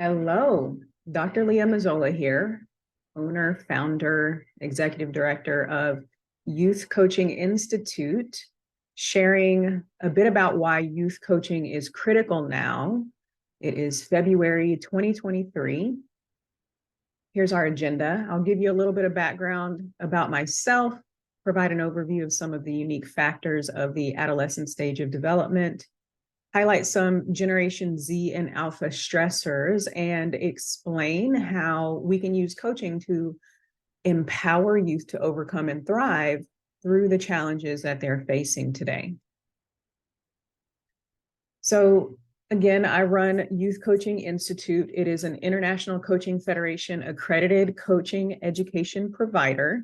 Hello, Dr. Leah Mazzola here, owner, founder, executive director of Youth Coaching Institute, sharing a bit about why youth coaching is critical now. It is February 2023. Here's our agenda. I'll give you a little bit of background about myself, provide an overview of some of the unique factors of the adolescent stage of development, highlight some Generation Z and Alpha stressors, and explain how we can use coaching to empower youth to overcome and thrive through the challenges that they're facing today. So again, I run Youth Coaching Institute. It is an International Coaching Federation accredited coaching education provider.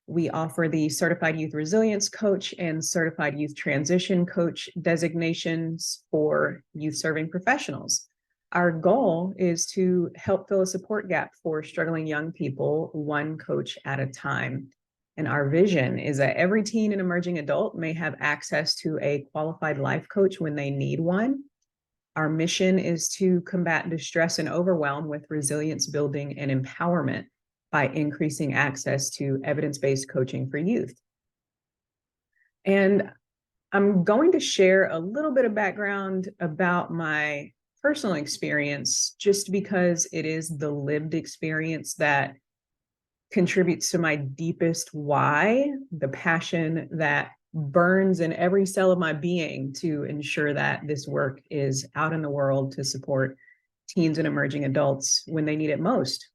We offer the Certified Youth Resilience Coach and Certified Youth Transition Coach designations for youth serving professionals. Our goal is to help fill a support gap for struggling young people, one coach at a time. And our vision is that every teen and emerging adult may have access to a qualified life coach when they need one. Our mission is to combat distress and overwhelm with resilience building and empowerment by increasing access to evidence-based coaching for youth. And I'm going to share a little bit of background about my personal experience, just because it is the lived experience that contributes to my deepest why, the passion that burns in every cell of my being to ensure that this work is out in the world to support teens and emerging adults when they need it most.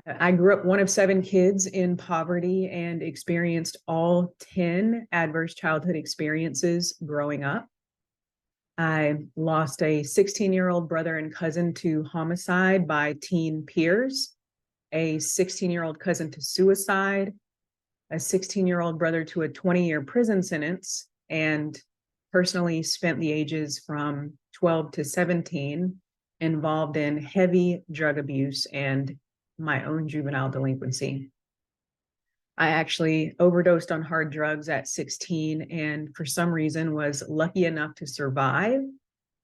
I grew up one of 7 kids in poverty and experienced all 10 adverse childhood experiences growing up. I lost a 16-year-old brother and cousin to homicide by teen peers, a 16-year-old cousin to suicide, a 16-year-old brother to a 20-year prison sentence, and personally spent the ages from 12 to 17 involved in heavy drug abuse and my own juvenile delinquency. I actually overdosed on hard drugs at 16 and for some reason was lucky enough to survive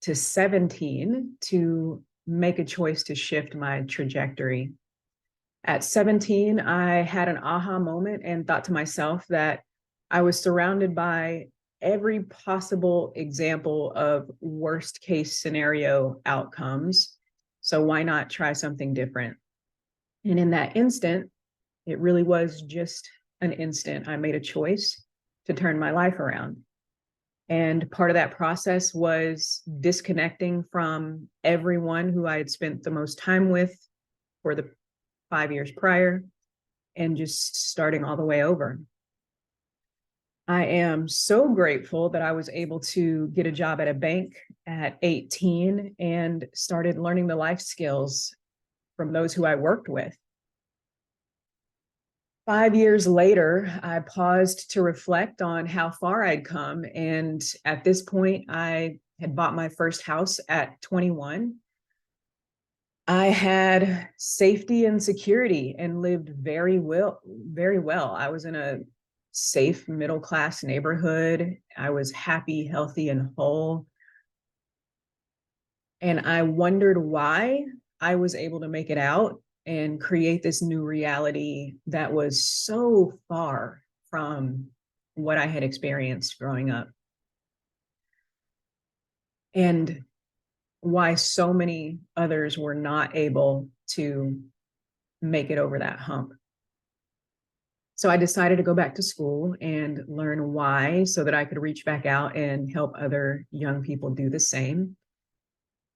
to 17 to make a choice to shift my trajectory. At 17, I had an aha moment and thought to myself that I was surrounded by every possible example of worst case scenario outcomes. So why not try something different? And in that instant, it really was just an instant. I made a choice to turn my life around. And part of that process was disconnecting from everyone who I had spent the most time with for the 5 years prior and just starting all the way over. I am so grateful that I was able to get a job at a bank at 18 and started learning the life skills from those who I worked with. 5 years later, I paused to reflect on how far I'd come. And at this point, I had bought my first house at 21. I had safety and security and lived very well. I was in a safe middle-class neighborhood. I was happy, healthy, and whole. And I wondered why I was able to make it out and create this new reality that was so far from what I had experienced growing up. And why so many others were not able to make it over that hump. So I decided to go back to school and learn why so that I could reach back out and help other young people do the same.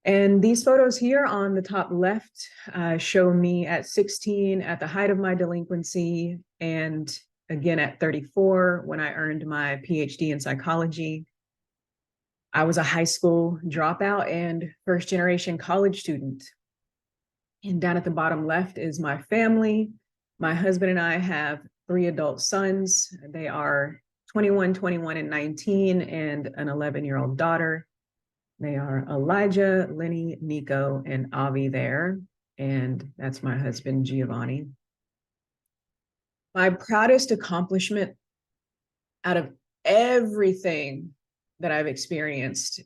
And these photos here on the top left show me at 16 at the height of my delinquency, and again at 34 when I earned my PhD in psychology. I was a high school dropout and first-generation college student. And down at the bottom left is my family. My husband and I have 3 adult sons. They are 21, 21, and 19, and an 11-year-old daughter. They are Elijah, Lenny, Nico, and Avi there. And that's my husband, Giovanni. My proudest accomplishment out of everything that I've experienced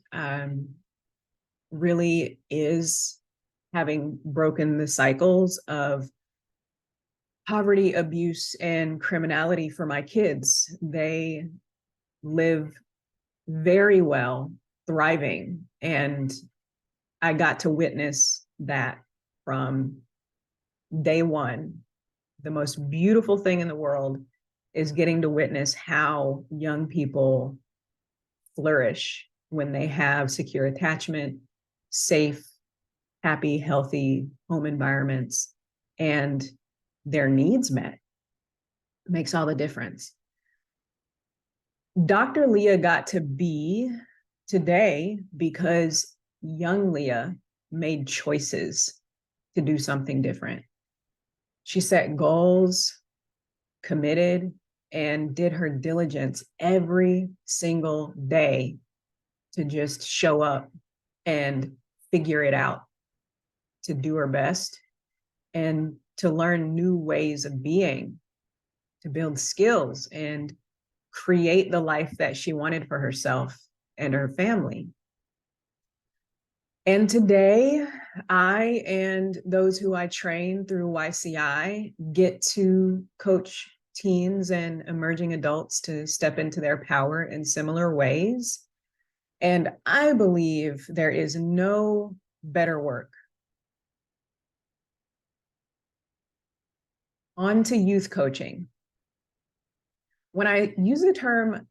really is having broken the cycles of poverty, abuse, and criminality for my kids. They live very well, thriving, and I got to witness that from day one. The most beautiful thing in the world is getting to witness how young people flourish when they have secure attachment, safe, happy, healthy home environments, and their needs met. It makes all the difference. Dr. Leah got to be today because young Leah made choices to do something different. She set goals, committed, and did her diligence every single day to just show up and figure it out, to do her best, and to learn new ways of being, to build skills and create the life that she wanted for herself and her family. And today, I and those who I train through YCI get to coach teens and emerging adults to step into their power in similar ways. And I believe there is no better work. On to youth coaching. When I use the term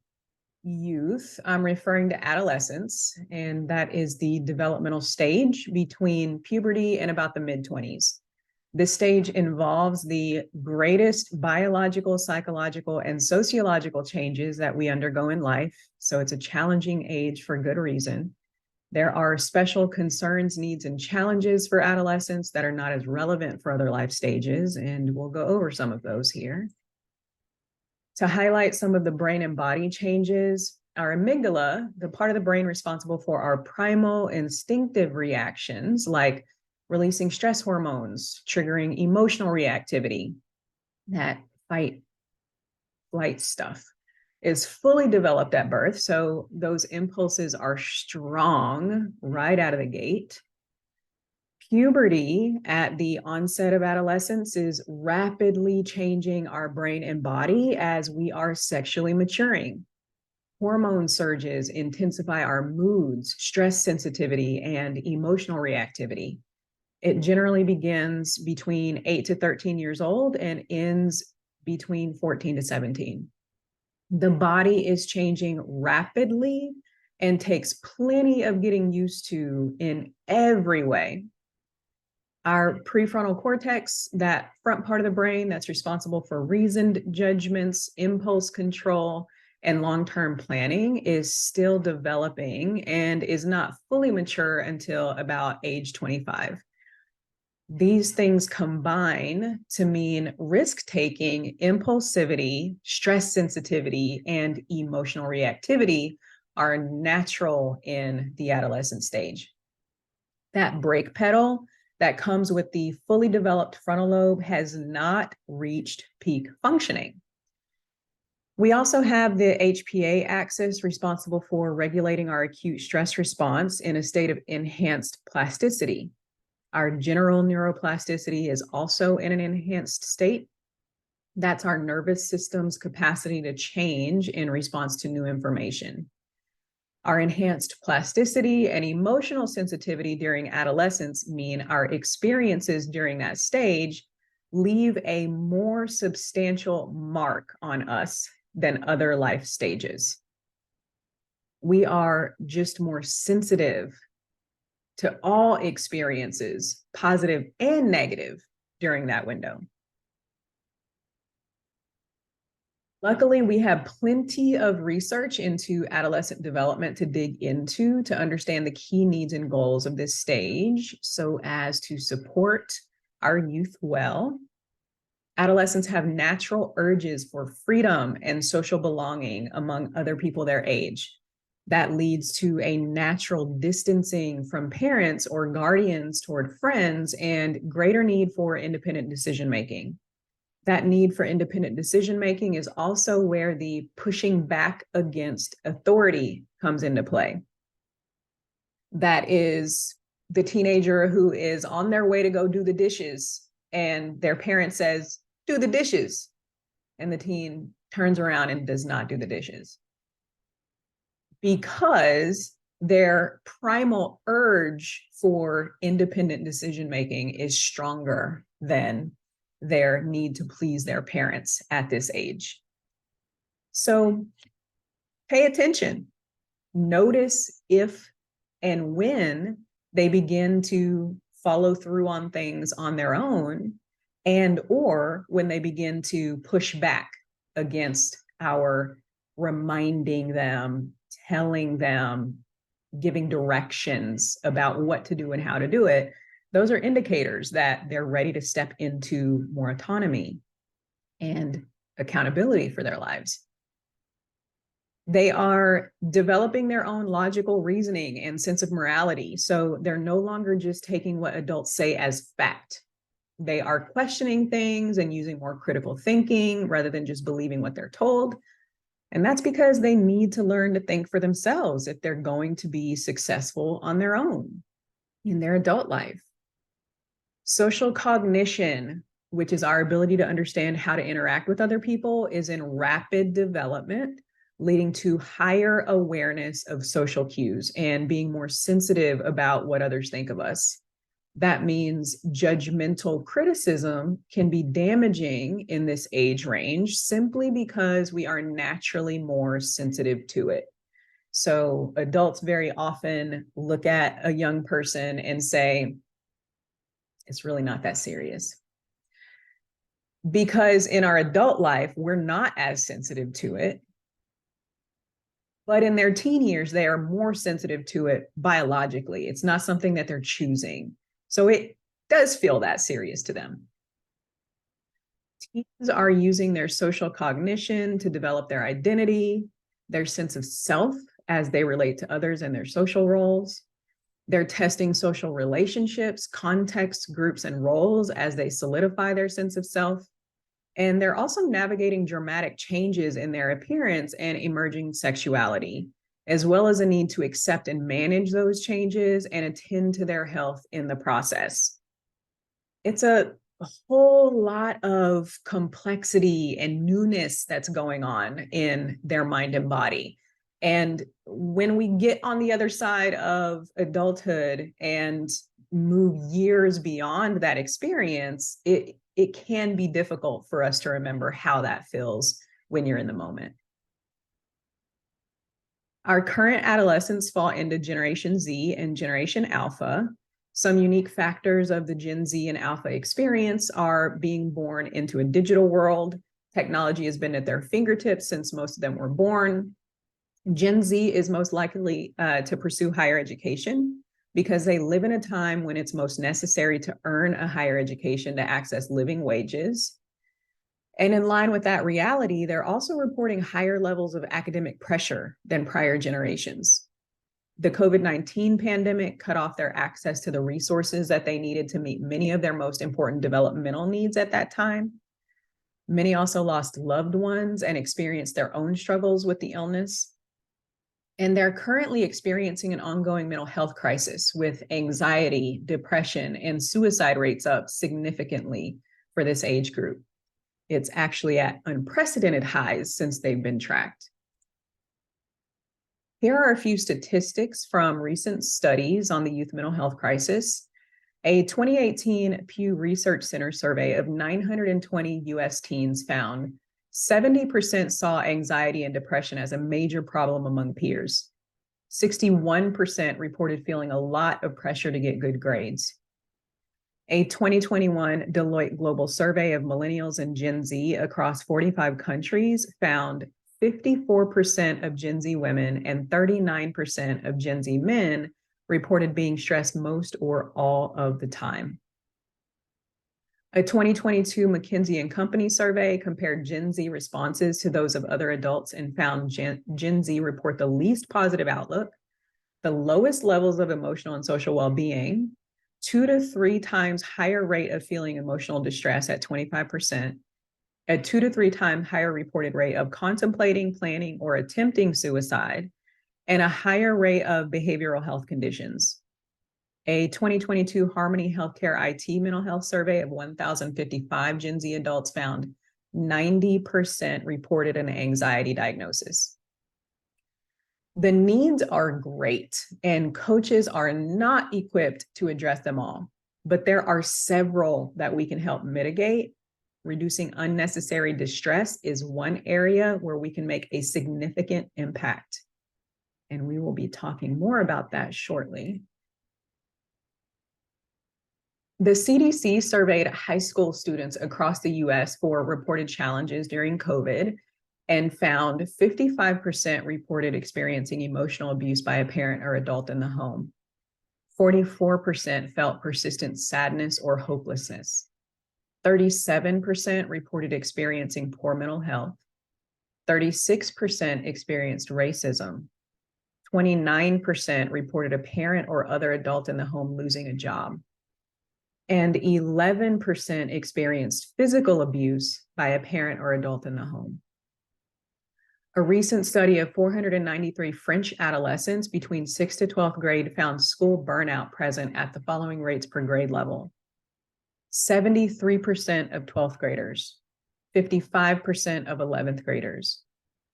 youth, I'm referring to adolescents, and that is the developmental stage between puberty and about the mid-20s. This stage involves the greatest biological, psychological, and sociological changes that we undergo in life, so it's a challenging age for good reason. There are special concerns, needs, and challenges for adolescents that are not as relevant for other life stages, and we'll go over some of those here. To highlight some of the brain and body changes, our amygdala, the part of the brain responsible for our primal instinctive reactions, like releasing stress hormones, triggering emotional reactivity, that fight, flight stuff, is fully developed at birth. So those impulses are strong right out of the gate. Puberty at the onset of adolescence is rapidly changing our brain and body as we are sexually maturing. Hormone surges intensify our moods, stress sensitivity, and emotional reactivity. It generally begins between 8 to 13 years old and ends between 14 to 17. The body is changing rapidly and takes plenty of getting used to in every way. Our prefrontal cortex, that front part of the brain that's responsible for reasoned judgments, impulse control, and long-term planning, is still developing and is not fully mature until about age 25. These things combine to mean risk-taking, impulsivity, stress sensitivity, and emotional reactivity are natural in the adolescent stage. That brake pedal that comes with the fully developed frontal lobe has not reached peak functioning. We also have the HPA axis responsible for regulating our acute stress response in a state of enhanced plasticity. Our general neuroplasticity is also in an enhanced state. That's our nervous system's capacity to change in response to new information. Our enhanced plasticity and emotional sensitivity during adolescence mean our experiences during that stage leave a more substantial mark on us than other life stages. We are just more sensitive to all experiences, positive and negative, during that window. Luckily, we have plenty of research into adolescent development to dig into to understand the key needs and goals of this stage so as to support our youth well. Adolescents have natural urges for freedom and social belonging among other people their age. That leads to a natural distancing from parents or guardians toward friends and greater need for independent decision-making. That need for independent decision-making is also where the pushing back against authority comes into play. That is the teenager who is on their way to go do the dishes, and their parent says, do the dishes. And the teen turns around and does not do the dishes. Because their primal urge for independent decision-making is stronger than their need to please their parents at this age. So pay attention. Notice if and when they begin to follow through on things on their own, and or when they begin to push back against our reminding them, telling them, giving directions about what to do and how to do it. Those are indicators that they're ready to step into more autonomy and accountability for their lives. They are developing their own logical reasoning and sense of morality. So they're no longer just taking what adults say as fact. They are questioning things and using more critical thinking rather than just believing what they're told. And that's because they need to learn to think for themselves if they're going to be successful on their own in their adult life. Social cognition, which is our ability to understand how to interact with other people, is in rapid development, leading to higher awareness of social cues and being more sensitive about what others think of us. That means judgmental criticism can be damaging in this age range simply because we are naturally more sensitive to it. So adults very often look at a young person and say, it's really not that serious. Because in our adult life, we're not as sensitive to it. But in their teen years, they are more sensitive to it biologically. It's not something that they're choosing. So it does feel that serious to them. Teens are using their social cognition to develop their identity, their sense of self as they relate to others and their social roles. They're testing social relationships, contexts, groups, and roles as they solidify their sense of self. And they're also navigating dramatic changes in their appearance and emerging sexuality, as well as a need to accept and manage those changes and attend to their health in the process. It's a whole lot of complexity and newness that's going on in their mind and body. And when we get on the other side of adulthood and move years beyond that experience, it can be difficult for us to remember how that feels when you're in the moment. Our current adolescents fall into Generation Z and Generation Alpha. Some unique factors of the Gen Z and Alpha experience are being born into a digital world. Technology has been at their fingertips since most of them were born. Gen Z is most likely to pursue higher education because they live in a time when it's most necessary to earn a higher education to access living wages. And in line with that reality, they're also reporting higher levels of academic pressure than prior generations. The COVID-19 pandemic cut off their access to the resources that they needed to meet many of their most important developmental needs at that time. Many also lost loved ones and experienced their own struggles with the illness. And they're currently experiencing an ongoing mental health crisis with anxiety, depression, and suicide rates up significantly for this age group. It's actually at unprecedented highs since they've been tracked. Here are a few statistics from recent studies on the youth mental health crisis. A 2018 Pew Research Center survey of 920 US teens found 70% saw anxiety and depression as a major problem among peers. 61% reported feeling a lot of pressure to get good grades. A 2021 Deloitte Global Survey of millennials and Gen Z across 45 countries found 54% of Gen Z women and 39% of Gen Z men reported being stressed most or all of the time. A 2022 McKinsey & Company survey compared Gen Z responses to those of other adults and found Gen Z report the least positive outlook, the lowest levels of emotional and social well-being, 2 to 3 times higher rate of feeling emotional distress at 25%, a 2 to 3 times higher reported rate of contemplating, planning, or attempting suicide, and a higher rate of behavioral health conditions. A 2022 Harmony Healthcare IT mental health survey of 1,055 Gen Z adults found 90% reported an anxiety diagnosis. The needs are great, and coaches are not equipped to address them all, but there are several that we can help mitigate. Reducing unnecessary distress is one area where we can make a significant impact, and we will be talking more about that shortly. The CDC surveyed high school students across the US for reported challenges during COVID and found 55% reported experiencing emotional abuse by a parent or adult in the home. 44% felt persistent sadness or hopelessness. 37% reported experiencing poor mental health. 36% experienced racism. 29% reported a parent or other adult in the home losing a job. And 11% experienced physical abuse by a parent or adult in the home. A recent study of 493 French adolescents between 6th to 12th grade found school burnout present at the following rates per grade level: 73% of 12th graders, 55% of 11th graders,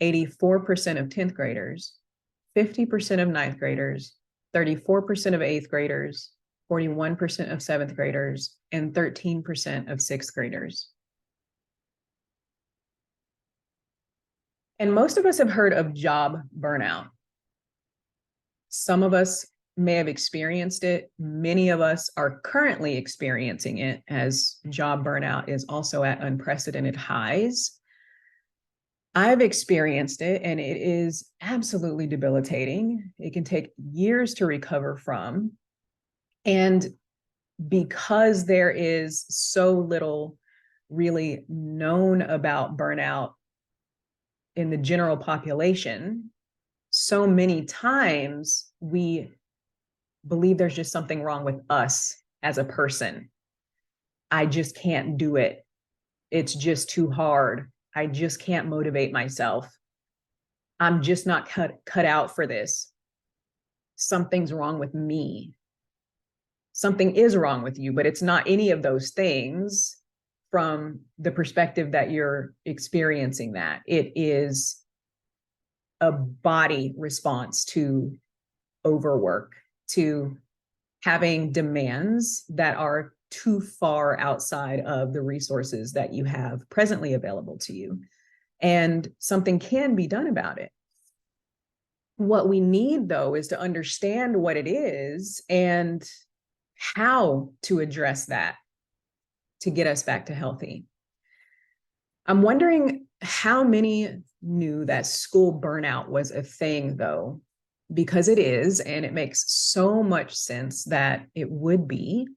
84% of 10th graders, 50% of 9th graders, 34% of 8th graders, 41% of 7th graders, and 13% of 6th graders. And most of us have heard of job burnout. Some of us may have experienced it. Many of us are currently experiencing it, as job burnout is also at unprecedented highs. I've experienced it, and it is absolutely debilitating. It can take years to recover from. And because there is so little really known about burnout in the general population, so many times we believe there's just something wrong with us as a person. I just can't do it. It's just too hard. I just can't motivate myself. I'm just not cut out for this. Something's wrong with me. Something is wrong with you, but it's not any of those things from the perspective that you're experiencing that. It is a body response to overwork, to having demands that are too far outside of the resources that you have presently available to you. And something can be done about it. What we need, though, is to understand what it is and how to address that to get us back to healthy. I'm wondering how many knew that school burnout was a thing, though, because it is, and it makes so much sense that it would be.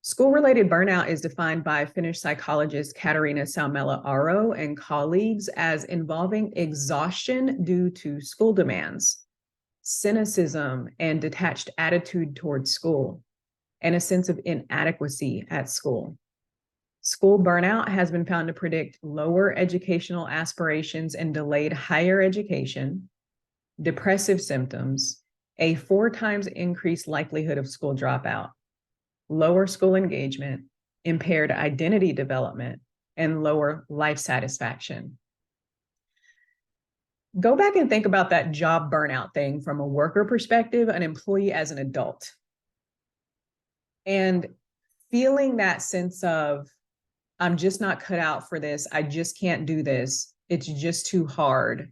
School-related burnout is defined by Finnish psychologist Katarina Salmela-Aro and colleagues as involving exhaustion due to school demands, cynicism and detached attitude towards school, and a sense of inadequacy at school. School burnout has been found to predict lower educational aspirations and delayed higher education, depressive symptoms, a 4 times increased likelihood of school dropout, lower school engagement, impaired identity development, and lower life satisfaction. Go back and think about that job burnout thing from a worker perspective, an employee as an adult. And feeling that sense of, I'm just not cut out for this. I just can't do this. It's just too hard.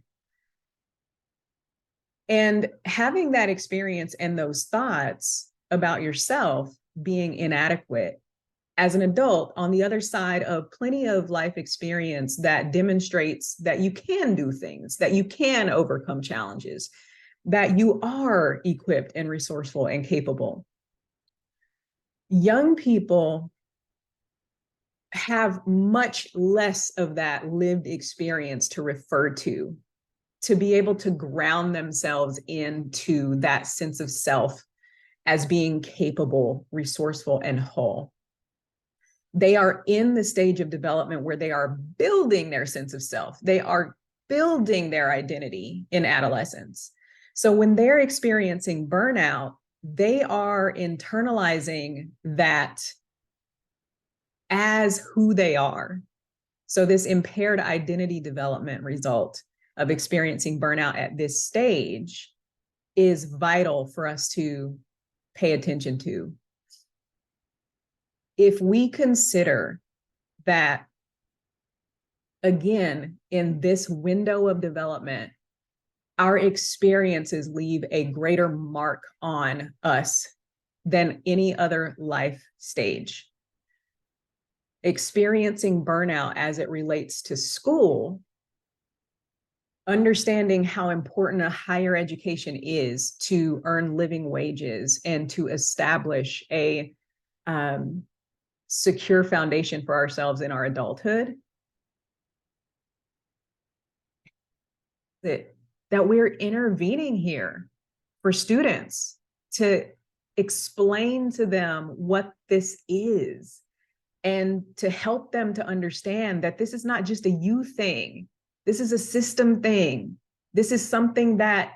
And having that experience and those thoughts about yourself being inadequate as an adult on the other side of plenty of life experience that demonstrates that you can do things, that you can overcome challenges, that you are equipped and resourceful and capable. Young people have much less of that lived experience to refer to be able to ground themselves into that sense of self as being capable, resourceful, and whole. They are in the stage of development where they are building their sense of self. They are building their identity in adolescence. So when they're experiencing burnout, they are internalizing that as who they are. So this impaired identity development result of experiencing burnout at this stage is vital for us to pay attention to. If we consider that, again, in this window of development, our experiences leave a greater mark on us than any other life stage. Experiencing burnout as it relates to school, understanding how important a higher education is to earn living wages and to establish a secure foundation for ourselves in our adulthood, that we're intervening here for students to explain to them what this is and to help them to understand that this is not just a you thing. This is a system thing. This is something that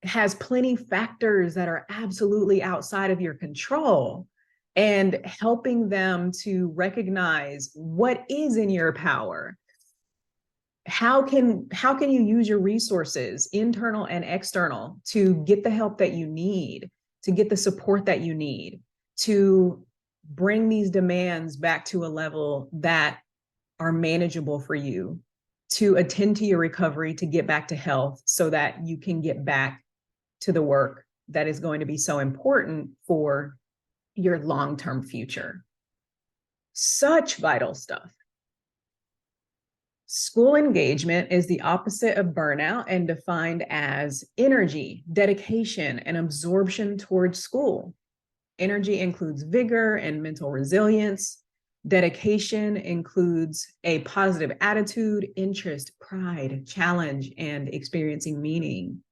has plenty factors that are absolutely outside of your control, and helping them to recognize what is in your power. How can you use your resources, internal and external, to get the help that you need, to get the support that you need, to bring these demands back to a level that are manageable for you, to attend to your recovery, to get back to health so that you can get back to the work that is going to be so important for your long-term future. Such vital stuff. School engagement is the opposite of burnout and defined as energy, dedication, and absorption towards school. Energy includes vigor and mental resilience. Dedication includes a positive attitude, interest, pride, challenge, and experiencing meaning.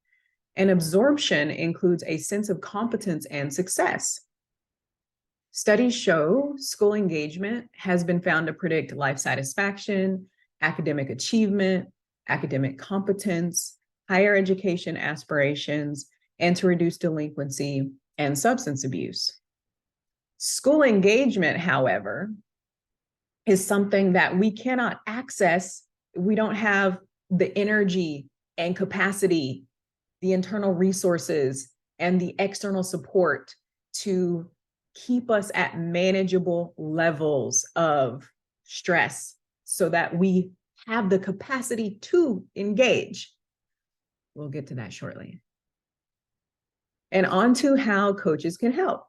And absorption includes a sense of competence and success. Studies show school engagement has been found to predict life satisfaction, academic achievement, academic competence, higher education aspirations, and to reduce delinquency and substance abuse. School engagement, however, is something that we cannot access. We don't have the energy and capacity, the internal resources, and the external support to keep us at manageable levels of stress so that we have the capacity to engage. We'll get to that shortly. And on to how coaches can help.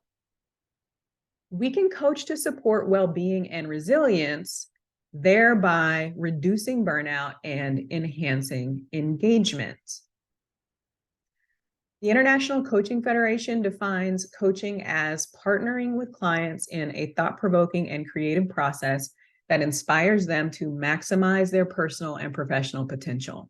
We can coach to support well-being and resilience, thereby reducing burnout and enhancing engagement. The International Coaching Federation defines coaching as partnering with clients in a thought-provoking and creative process that inspires them to maximize their personal and professional potential.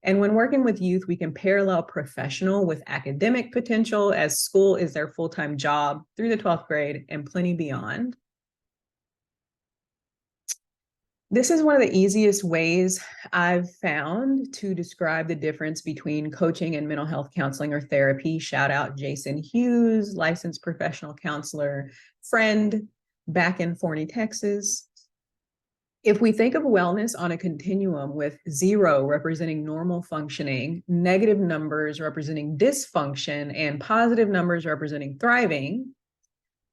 And when working with youth, we can parallel professional with academic potential, as school is their full-time job through the 12th grade and plenty beyond. This is one of the easiest ways I've found to describe the difference between coaching and mental health counseling or therapy. Shout out Jason Hughes, licensed professional counselor, friend back in Forney, Texas. If we think of wellness on a continuum, with 0 representing normal functioning, negative numbers representing dysfunction, and positive numbers representing thriving,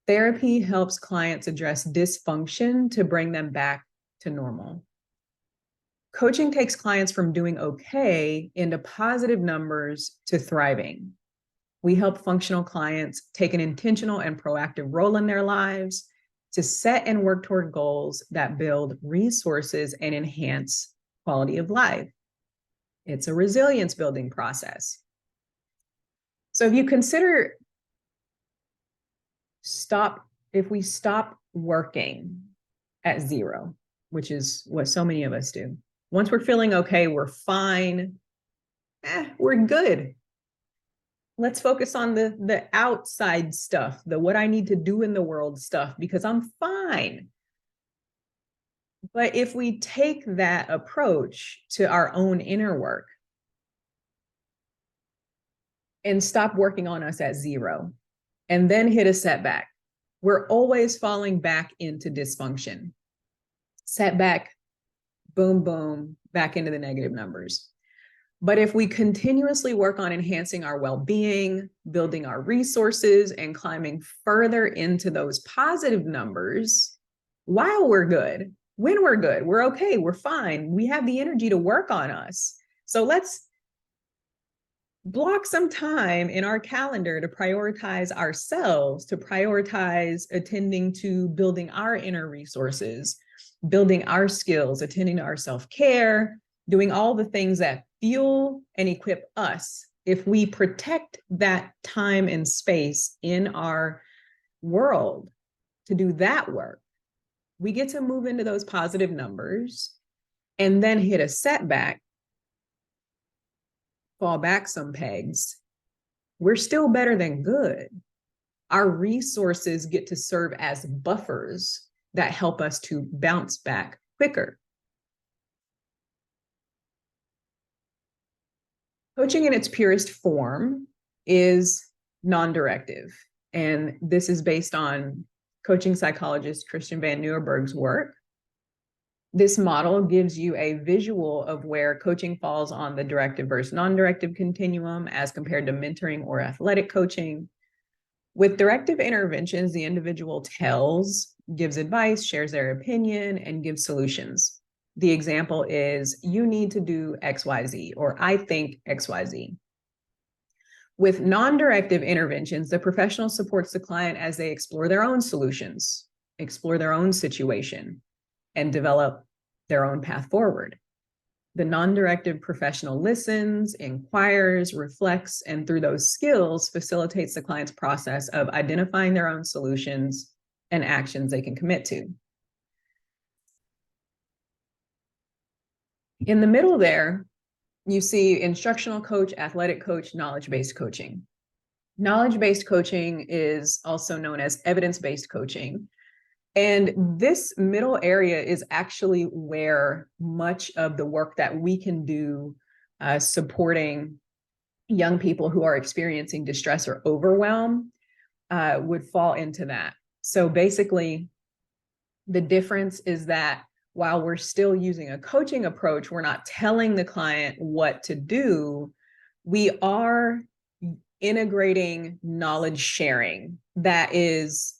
therapy helps clients address dysfunction to bring them back to normal. Coaching takes clients from doing okay into positive numbers to thriving. We help functional clients take an intentional and proactive role in their lives to set and work toward goals that build resources and enhance quality of life. It's a resilience building process. So if you consider if we stop working at 0, which is what so many of us do. Once we're feeling okay, we're fine, we're good. Let's focus on the outside stuff, the what I need to do in the world stuff, because I'm fine. But if we take that approach to our own inner work and stop working on us at 0 and then hit a setback. We're always falling back into dysfunction. Setback, boom, boom, back into the negative numbers. But if we continuously work on enhancing our well-being, building our resources, and climbing further into those positive numbers while we're good, when we're good, we're okay, we're fine, we have the energy to work on us. So let's block some time in our calendar to prioritize ourselves, to prioritize attending to building our inner resources, building our skills, attending to our self-care, doing all the things that fuel and equip us. If we protect that time and space in our world to do that work, we get to move into those positive numbers and then hit a setback, fall back some pegs. We're still better than good. Our resources get to serve as buffers that help us to bounce back quicker. Coaching in its purest form is non-directive, and this is based on coaching psychologist Christian Van Nieuwenburg's work. This model gives you a visual of where coaching falls on the directive versus non-directive continuum as compared to mentoring or athletic coaching. With directive interventions, the individual tells, gives advice, shares their opinion, and gives solutions. The example is, you need to do XYZ, or I think XYZ. With non-directive interventions, the professional supports the client as they explore their own solutions, explore their own situation, and develop their own path forward. The non-directive professional listens, inquires, reflects, and through those skills facilitates the client's process of identifying their own solutions and actions they can commit to. In the middle there, you see instructional coach, athletic coach, knowledge-based coaching. Knowledge-based coaching is also known as evidence-based coaching. And this middle area is actually where much of the work that we can do supporting young people who are experiencing distress or overwhelm would fall into that. So basically, the difference is that while we're still using a coaching approach, we're not telling the client what to do. We are integrating knowledge sharing that is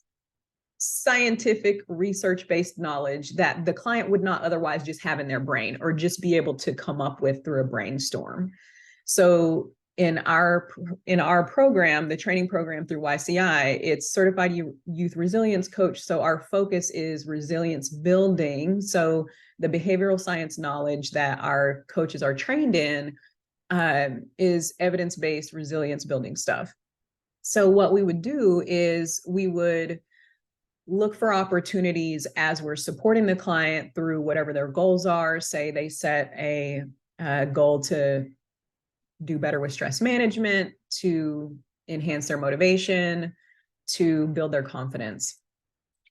scientific research-based knowledge that the client would not otherwise just have in their brain or just be able to come up with through a brainstorm. So in our program, the training program through YCI, it's Certified Youth Resilience Coach. So our focus is resilience building. So the behavioral science knowledge that our coaches are trained in is evidence-based resilience building stuff. So what we would do is we would look for opportunities as we're supporting the client through whatever their goals are. Say they set a goal to do better with stress management, to enhance their motivation, to build their confidence.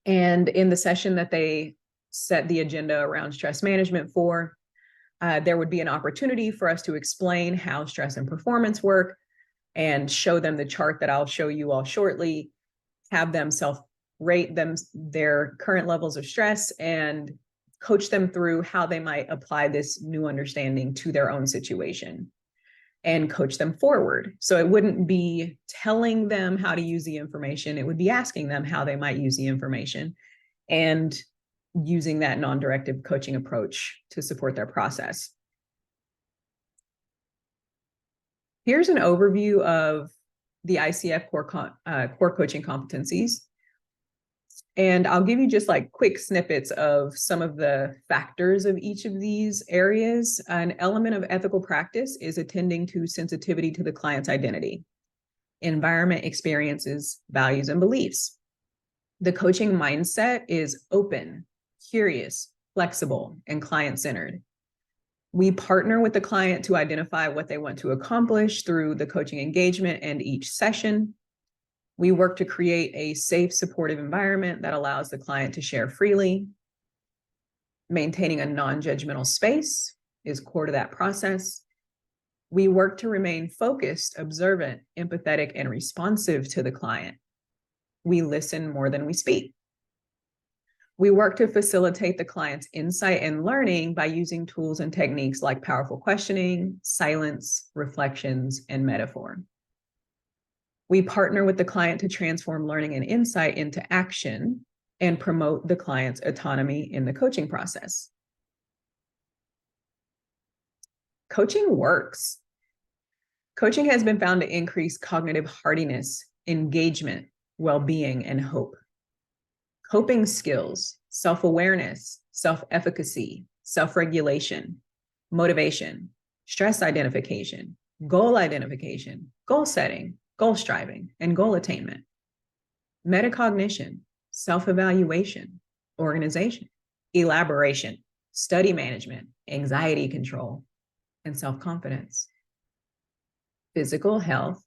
And in the session that they set the agenda around stress management for, there would be an opportunity for us to explain how stress and performance work and show them the chart that I'll show you all shortly, have them self-rate their current levels of stress and coach them through how they might apply this new understanding to their own situation and coach them forward. So it wouldn't be telling them how to use the information. It would be asking them how they might use the information and using that non-directive coaching approach to support their process. Here's an overview of the ICF core coaching competencies. And I'll give you just like quick snippets of some of the factors of each of these areas. An element of ethical practice is attending to sensitivity to the client's identity, environment, experiences, values, and beliefs. The coaching mindset is open, curious, flexible, and client-centered. We partner with the client to identify what they want to accomplish through the coaching engagement and each session. We work to create a safe, supportive environment that allows the client to share freely. Maintaining a non-judgmental space is core to that process. We work to remain focused, observant, empathetic, and responsive to the client. We listen more than we speak. We work to facilitate the client's insight and learning by using tools and techniques like powerful questioning, silence, reflections, and metaphor. We partner with the client to transform learning and insight into action and promote the client's autonomy in the coaching process. Coaching works. Coaching has been found to increase cognitive hardiness, engagement, well-being, and hope. Coping skills, self-awareness, self-efficacy, self-regulation, motivation, stress identification, goal setting, goal striving, and goal attainment. Metacognition, self-evaluation, organization, elaboration, study management, anxiety control, and self-confidence. Physical health,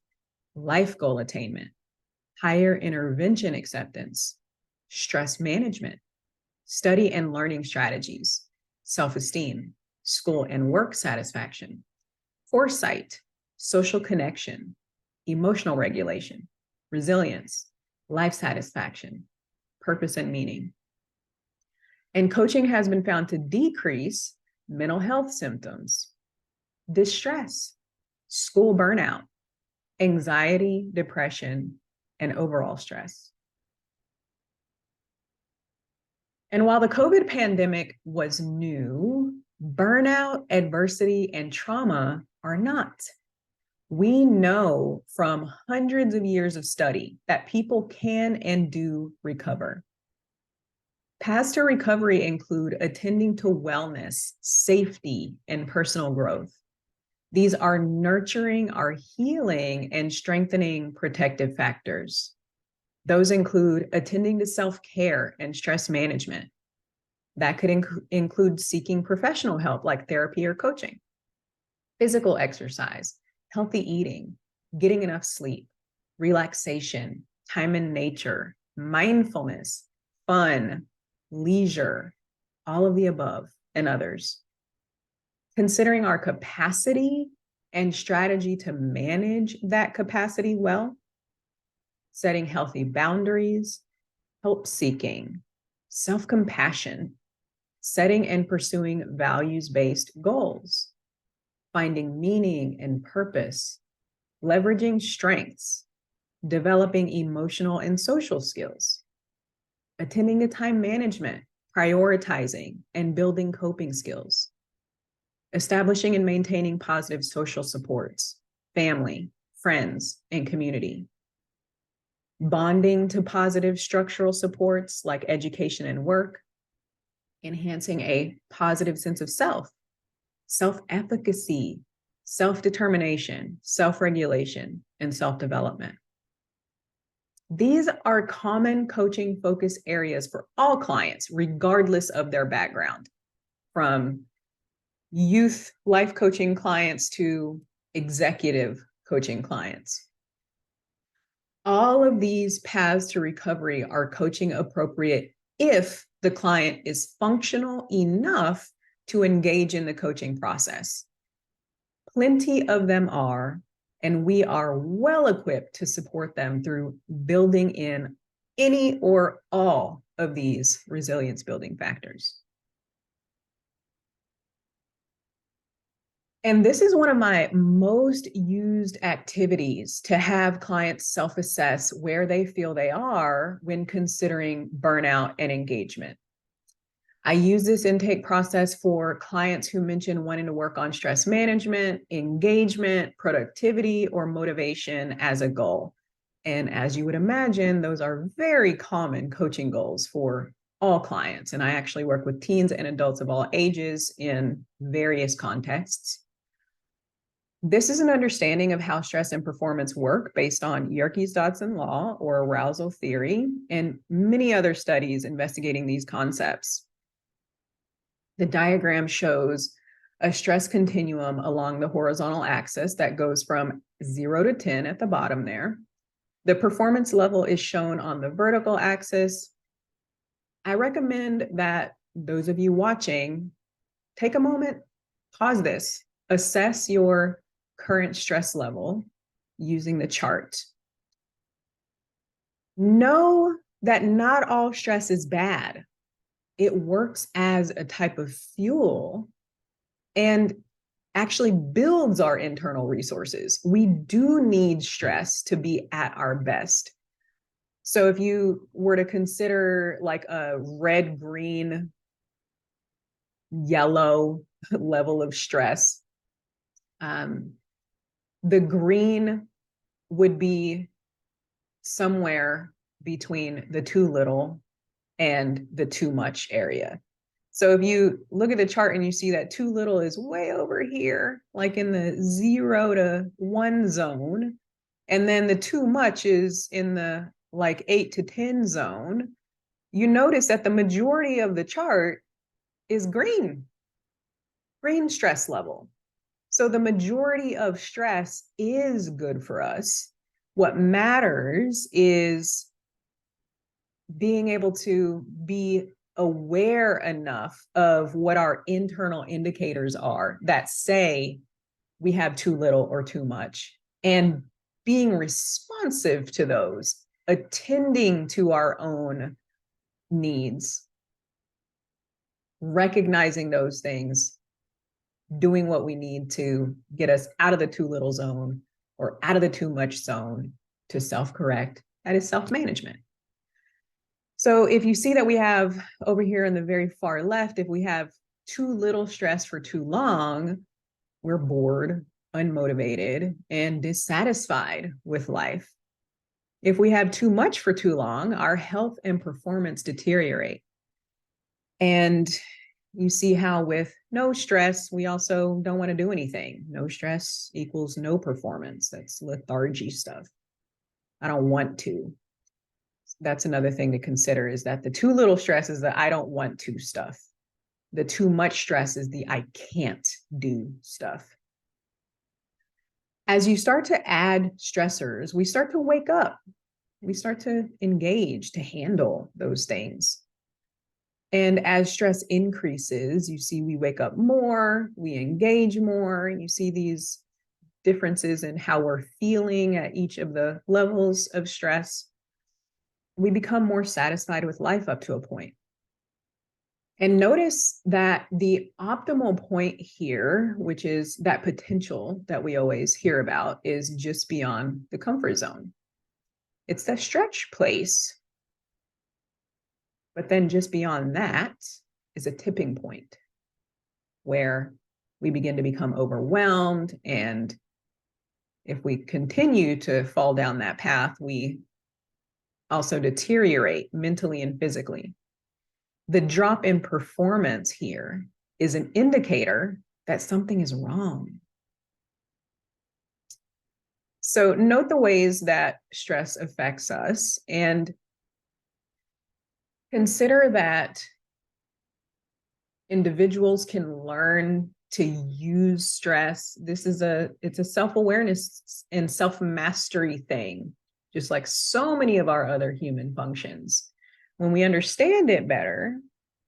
life goal attainment, higher intervention acceptance, stress management, study and learning strategies, self-esteem, school and work satisfaction, foresight, social connection, emotional regulation, resilience, life satisfaction, purpose and meaning. And coaching has been found to decrease mental health symptoms, distress, school burnout, anxiety, depression, and overall stress. And while the COVID pandemic was new, burnout, adversity, and trauma are not. We know from hundreds of years of study that people can and do recover. Paths to recovery include attending to wellness, safety, and personal growth. These are nurturing our healing and strengthening protective factors. Those include attending to self-care and stress management. That could include seeking professional help like therapy or coaching, physical exercise, healthy eating, getting enough sleep, relaxation, time in nature, mindfulness, fun, leisure, all of the above and others. Considering our capacity and strategy to manage that capacity well, setting healthy boundaries, help seeking, self-compassion, setting and pursuing values-based goals, finding meaning and purpose, leveraging strengths, developing emotional and social skills, attending to time management, prioritizing, and building coping skills, establishing and maintaining positive social supports, family, friends, and community, bonding to positive structural supports like education and work, enhancing a positive sense of self, self-efficacy, self-determination, self-regulation, and self-development. These are common coaching focus areas for all clients, regardless of their background, from youth life coaching clients to executive coaching clients. All of these paths to recovery are coaching appropriate if the client is functional enough to engage in the coaching process. Plenty of them are, and we are well equipped to support them through building in any or all of these resilience building factors. And this is one of my most used activities to have clients self-assess where they feel they are when considering burnout and engagement. I use this intake process for clients who mention wanting to work on stress management, engagement, productivity, or motivation as a goal. And as you would imagine, those are very common coaching goals for all clients. And I actually work with teens and adults of all ages in various contexts. This is an understanding of how stress and performance work based on Yerkes-Dodson law or arousal theory and many other studies investigating these concepts. The diagram shows a stress continuum along the horizontal axis that goes from 0 to 10 at the bottom there. The performance level is shown on the vertical axis. I recommend that those of you watching take a moment, pause this, assess your current stress level using the chart. Know that not all stress is bad. It works as a type of fuel and actually builds our internal resources. We do need stress to be at our best. So if you were to consider like a red, green, yellow level of stress, the green would be somewhere between the too little and the too much area. So if you look at the chart and you see that too little is way over here, like in the 0 to 1 zone, and then the too much is in the like 8 to 10 zone, you notice that the majority of the chart is green stress level. So the majority of stress is good for us. What matters is being able to be aware enough of what our internal indicators are that say we have too little or too much, and being responsive to those, attending to our own needs, recognizing those things, doing what we need to get us out of the too little zone or out of the too much zone to self-correct. That is self-management. So if you see that we have over here in the very far left, if we have too little stress for too long, we're bored, unmotivated, and dissatisfied with life. If we have too much for too long, our health and performance deteriorate. And you see how with no stress, we also don't want to do anything. No stress equals no performance. That's lethargy stuff. I don't want to. That's another thing to consider, is that the too little stress is the I don't want to stuff. The too much stress is the I can't do stuff. As you start to add stressors, we start to wake up. We start to engage, to handle those things. And as stress increases, you see we wake up more, we engage more, and you see these differences in how we're feeling at each of the levels of stress. We become more satisfied with life up to a point. And notice that the optimal point here, which is that potential that we always hear about, is just beyond the comfort zone. It's the stretch place. But then just beyond that is a tipping point where we begin to become overwhelmed. And if we continue to fall down that path, we also deteriorate mentally and physically. The drop in performance here is an indicator that something is wrong. So note the ways that stress affects us, and consider that individuals can learn to use stress. It's a self-awareness and self-mastery thing, just like so many of our other human functions. When we understand it better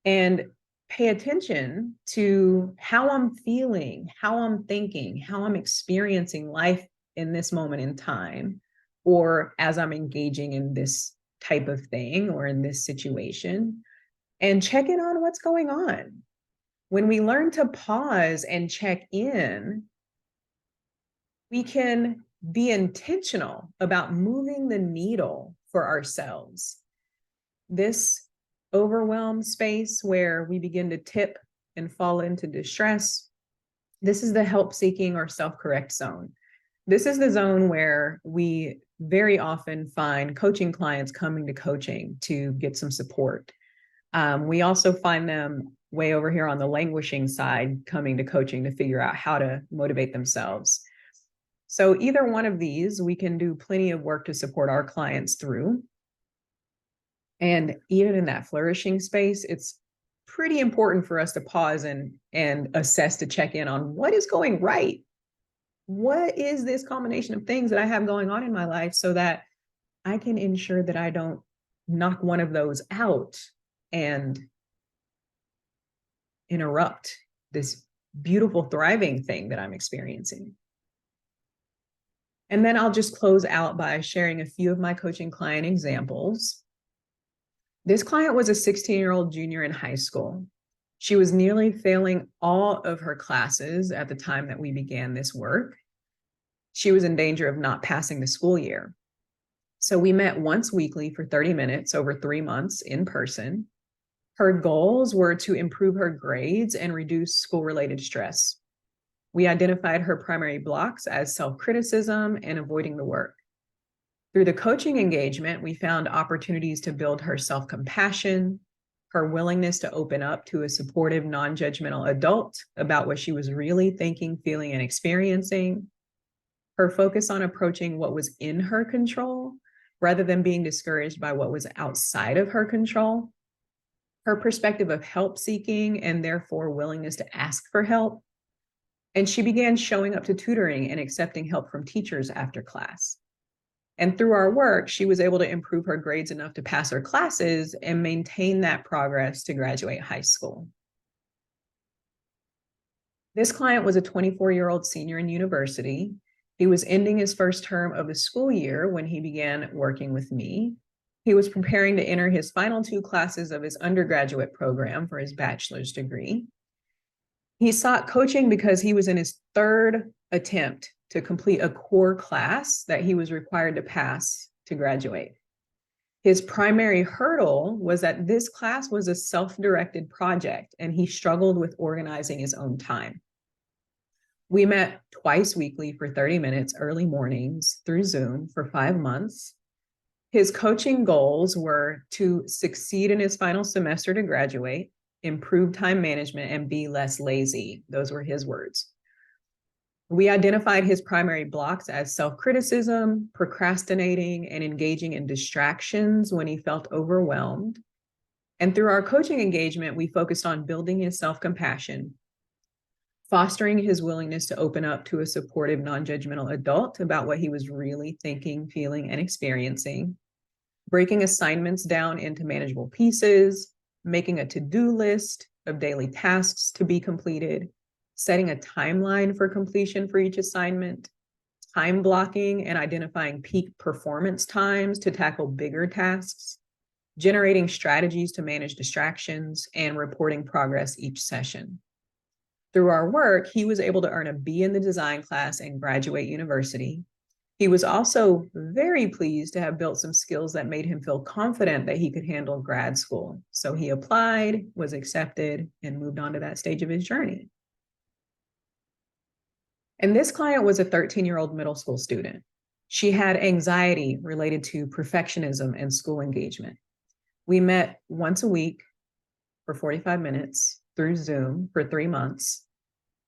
and pay attention to how I'm feeling, how I'm thinking, how I'm experiencing life in this moment in time, or as I'm engaging in this type of thing or in this situation, and check in on what's going on. When we learn to pause and check in, we can be intentional about moving the needle for ourselves. This overwhelm space where we begin to tip and fall into distress, this is the help-seeking or self-correct zone. This is the zone where we very often find coaching clients coming to coaching to get some support. We also find them way over here on the languishing side coming to coaching to figure out how to motivate themselves. So either one of these, we can do plenty of work to support our clients through. And even in that flourishing space, it's pretty important for us to pause and assess, to check in on what is going right. What is this combination of things that I have going on in my life, so that I can ensure that I don't knock one of those out and interrupt this beautiful, thriving thing that I'm experiencing. And then I'll just close out by sharing a few of my coaching client examples. This client was a 16-year-old junior in high school. She was nearly failing all of her classes at the time that we began this work. She was in danger of not passing the school year. So we met once weekly for 30 minutes over 3 months in person. Her goals were to improve her grades and reduce school-related stress. We identified her primary blocks as self-criticism and avoiding the work. Through the coaching engagement, we found opportunities to build her self-compassion, her willingness to open up to a supportive, non-judgmental adult about what she was really thinking, feeling, and experiencing, her focus on approaching what was in her control rather than being discouraged by what was outside of her control, her perspective of help seeking and therefore willingness to ask for help. And she began showing up to tutoring and accepting help from teachers after class. And through our work, she was able to improve her grades enough to pass her classes and maintain that progress to graduate high school. This client was a 24-year-old senior in university. He was ending his first term of the school year when he began working with me. He was preparing to enter his final 2 classes of his undergraduate program for his bachelor's degree. He sought coaching because he was in his 3rd attempt to complete a core class that he was required to pass to graduate. His primary hurdle was that this class was a self-directed project, and he struggled with organizing his own time. We met twice weekly for 30 minutes early mornings through Zoom for 5 months. His coaching goals were to succeed in his final semester to graduate, improve time management, and be less lazy. Those were his words. We identified his primary blocks as self-criticism, procrastinating, and engaging in distractions when he felt overwhelmed. And through our coaching engagement, we focused on building his self-compassion, fostering his willingness to open up to a supportive, non-judgmental adult about what he was really thinking, feeling, and experiencing, breaking assignments down into manageable pieces, making a to-do list of daily tasks to be completed, setting a timeline for completion for each assignment, time blocking and identifying peak performance times to tackle bigger tasks, generating strategies to manage distractions, and reporting progress each session. Through our work, he was able to earn a B in the design class and graduate university. He was also very pleased to have built some skills that made him feel confident that he could handle grad school. So he applied, was accepted, and moved on to that stage of his journey. And this client was a 13-year-old middle school student. She had anxiety related to perfectionism and school engagement. We met once a week for 45 minutes through Zoom for 3 months.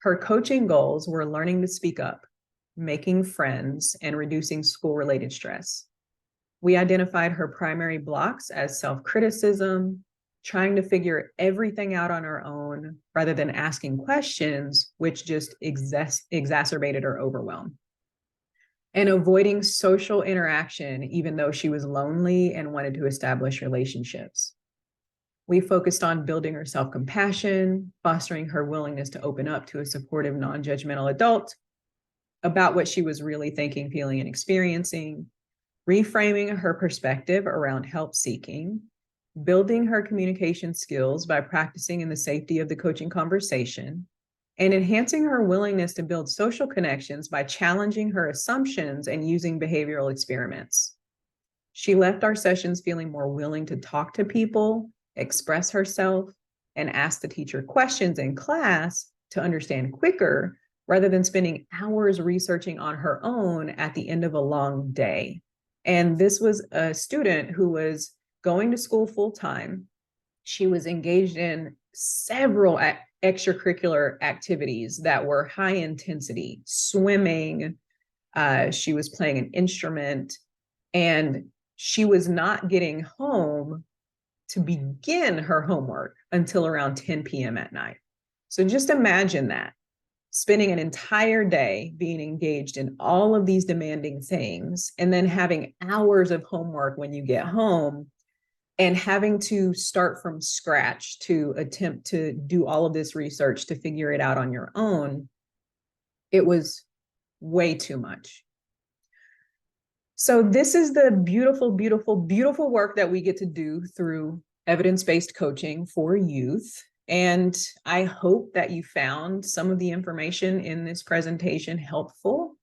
Her coaching goals were learning to speak up, making friends, and reducing school-related stress. We identified her primary blocks as self-criticism, trying to figure everything out on her own rather than asking questions, which just exacerbated her overwhelm, and avoiding social interaction, even though she was lonely and wanted to establish relationships. We focused on building her self-compassion, fostering her willingness to open up to a supportive, non-judgmental adult about what she was really thinking, feeling, and experiencing, reframing her perspective around help seeking, building her communication skills by practicing in the safety of the coaching conversation, and enhancing her willingness to build social connections by challenging her assumptions and using behavioral experiments. She left our sessions feeling more willing to talk to people, express herself, and ask the teacher questions in class to understand quicker, rather than spending hours researching on her own at the end of a long day. And this was a student who was going to school full-time. She was engaged in several extracurricular activities that were high intensity, swimming, she was playing an instrument, and she was not getting home to begin her homework until around 10 p.m. at night. So just imagine that. Spending an entire day being engaged in all of these demanding things, and then having hours of homework when you get home, and having to start from scratch to attempt to do all of this research to figure it out on your own. It was way too much. So this is the beautiful, beautiful, beautiful work that we get to do through evidence-based coaching for youth. And I hope that you found some of the information in this presentation helpful.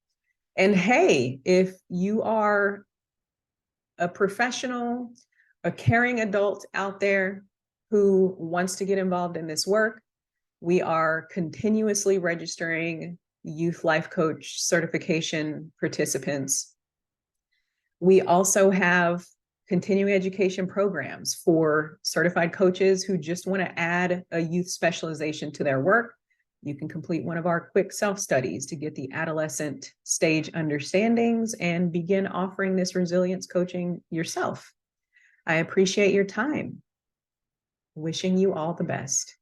And hey, if you are a professional, a caring adult out there who wants to get involved in this work, we are continuously registering youth life coach certification participants. We also have continuing education programs for certified coaches who just want to add a youth specialization to their work. You can complete one of our quick self-studies to get the adolescent stage understandings and begin offering this resilience coaching yourself. I appreciate your time. Wishing you all the best.